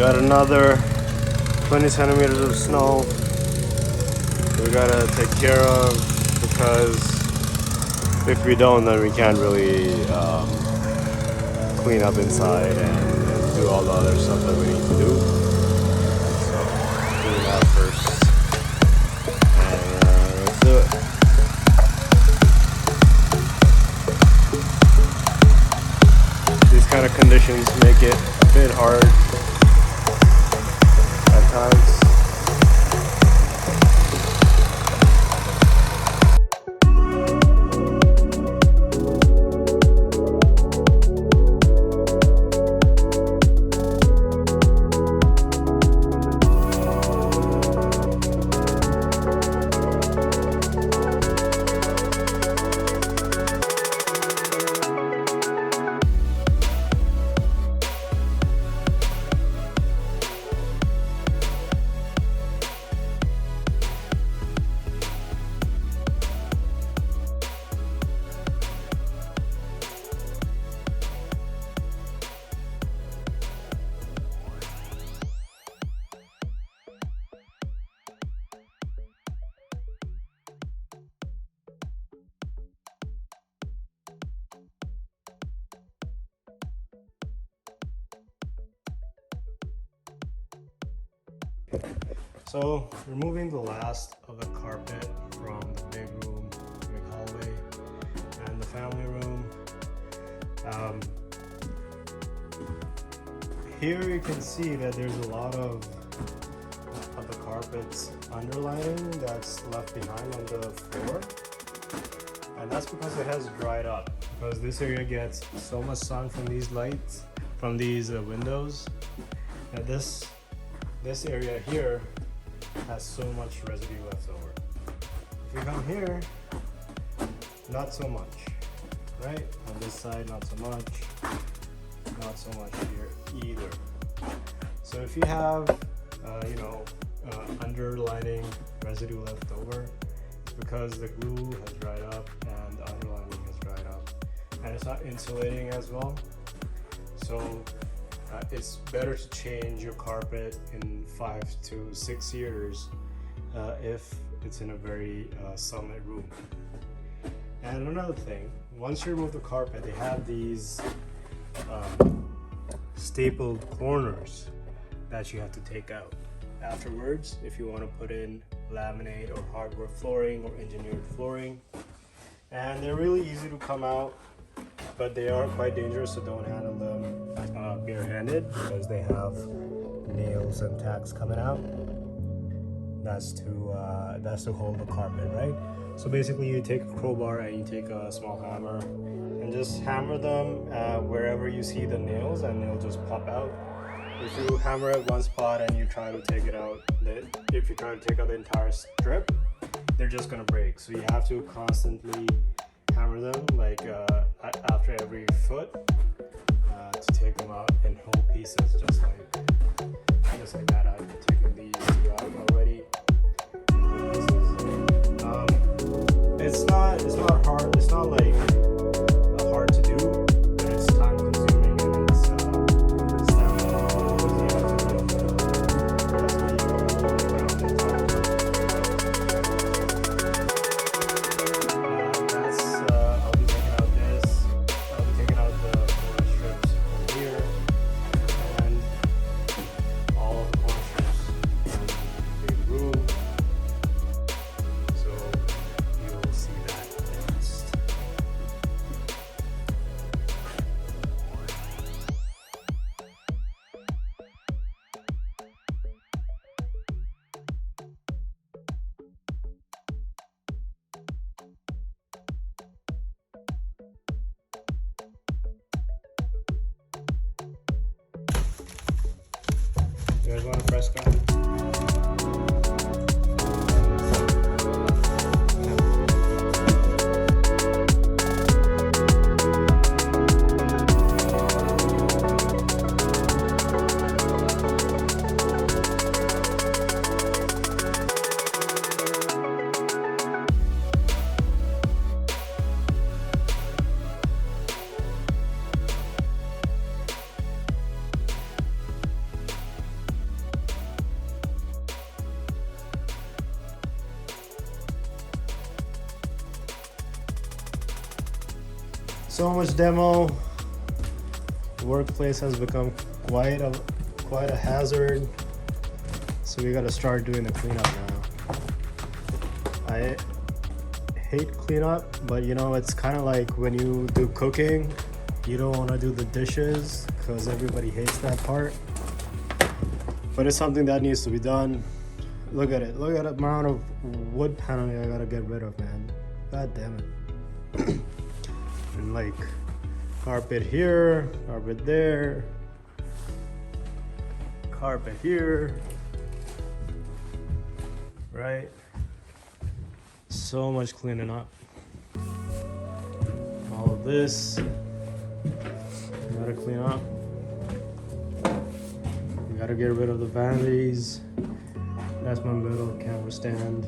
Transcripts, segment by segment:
got another 20 centimeters of snow we gotta take care of, because if we don't, then we can't really clean up inside and do all the other stuff that we need to do. So clean that first, and let's do it. These kind of conditions make it a bit hard at times. So removing the last of the carpet from the big room, big hallway, and the family room. Here you can see that there's a lot of the carpet's underlining that's left behind on the floor, and that's because it has dried up. Because this area gets so much sun from these lights, from these windows, and this area here has so much residue left over. If you come here, not so much, right? On this side, not so much. Not so much here either. So if you have, underlining residue left over, it's because the glue has dried up and the underlining has dried up, and it's not insulating as well. So it's better to change your carpet in 5 to 6 years if it's in a very sunlit room. And another thing, once you remove the carpet, they have these stapled corners that you have to take out. Afterwards, if you want to put in laminate or hardwood flooring or engineered flooring, and they're really easy to come out, but they are quite dangerous, so don't handle them barehanded, because they have nails and tacks coming out. That's to hold the carpet, right? So basically you take a crowbar and you take a small hammer and just hammer them wherever you see the nails, and they'll just pop out. If you hammer at one spot and you try to take it out, if you try to take out the entire strip, they're just gonna break. So you have to constantly hammer them, like after every foot, to take them out in whole pieces, just like that. I've taken these two out already in whole pieces. It's not hard. It's not like hard to do, but it's time consuming, and it's stamina, because you have to get the recipe around the top. I'll be taking out this. I'll be taking out the corner strips from here, and all of the corner strips from the big room. So you'll see that next. You guys want a fresh cut? So much demo. The workplace has become quite a hazard. So we gotta start doing the cleanup now. I hate cleanup, but you know, it's kind of like when you do cooking, you don't want to do the dishes because everybody hates that part. But it's something that needs to be done. Look at it. Look at the amount of wood paneling I gotta get rid of, man. God damn it. And like carpet here, carpet there, carpet here, right? So much cleaning up. All of this gotta clean up. You gotta get rid of the vanities. That's my middle camera stand.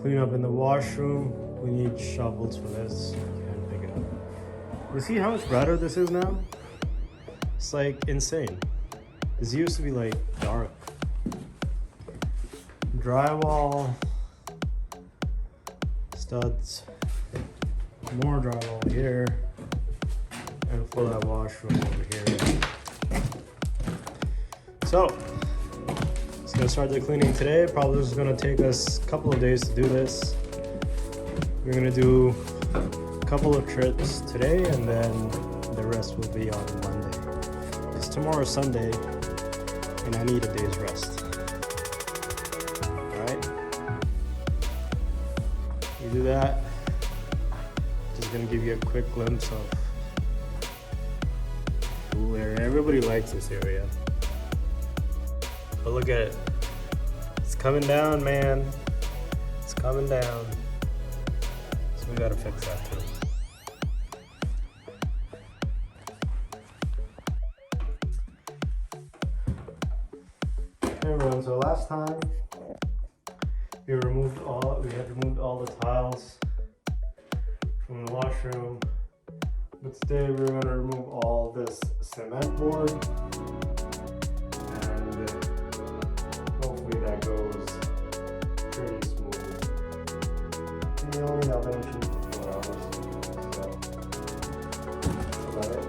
Clean up in the washroom. We need shovels for this. Can't pick it up. You see how much brighter this is now? It's like insane. This used to be like dark. Drywall. Studs. More drywall here. And for that washroom over here. So, it's gonna start the cleaning today. Probably just gonna take us a couple of days to do this. We're gonna do a couple of trips today and then the rest will be on Monday. Because tomorrow's Sunday and I need a day's rest. Alright? You do that. Just gonna give you a quick glimpse of cool area. Everybody likes this area. But look at it. It's coming down, man. It's coming down. So we gotta fix that too. Okay, everyone, so last time we had removed all the tiles from the washroom. But today we're gonna remove all this cement board. And hopefully that goes pretty smooth. And you only have energy for 4 hours. So that's about it.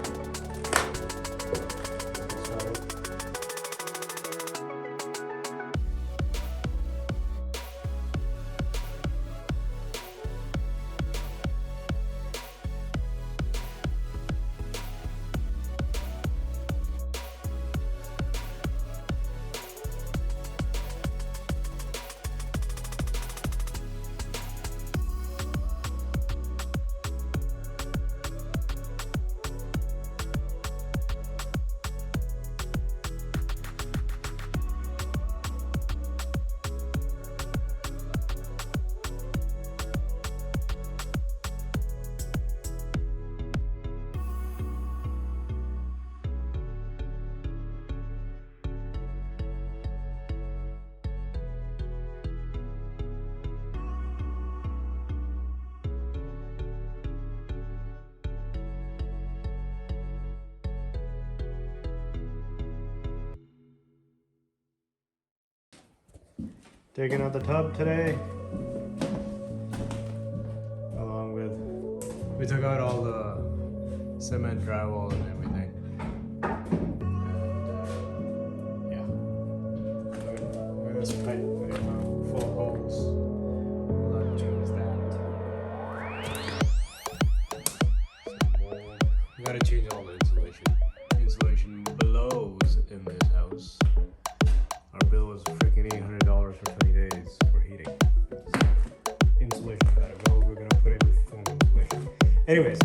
Taking out the tub today, along with, we took out all the cement drywall and everything. And yeah, this pipe full of holes. We'll have to change that. We gotta change all the insulation. Insulation blows in this house. Our bill was freaking $800 for 20 days for heating. So, insulation gotta go. We're gonna put in foam insulation. Anyways,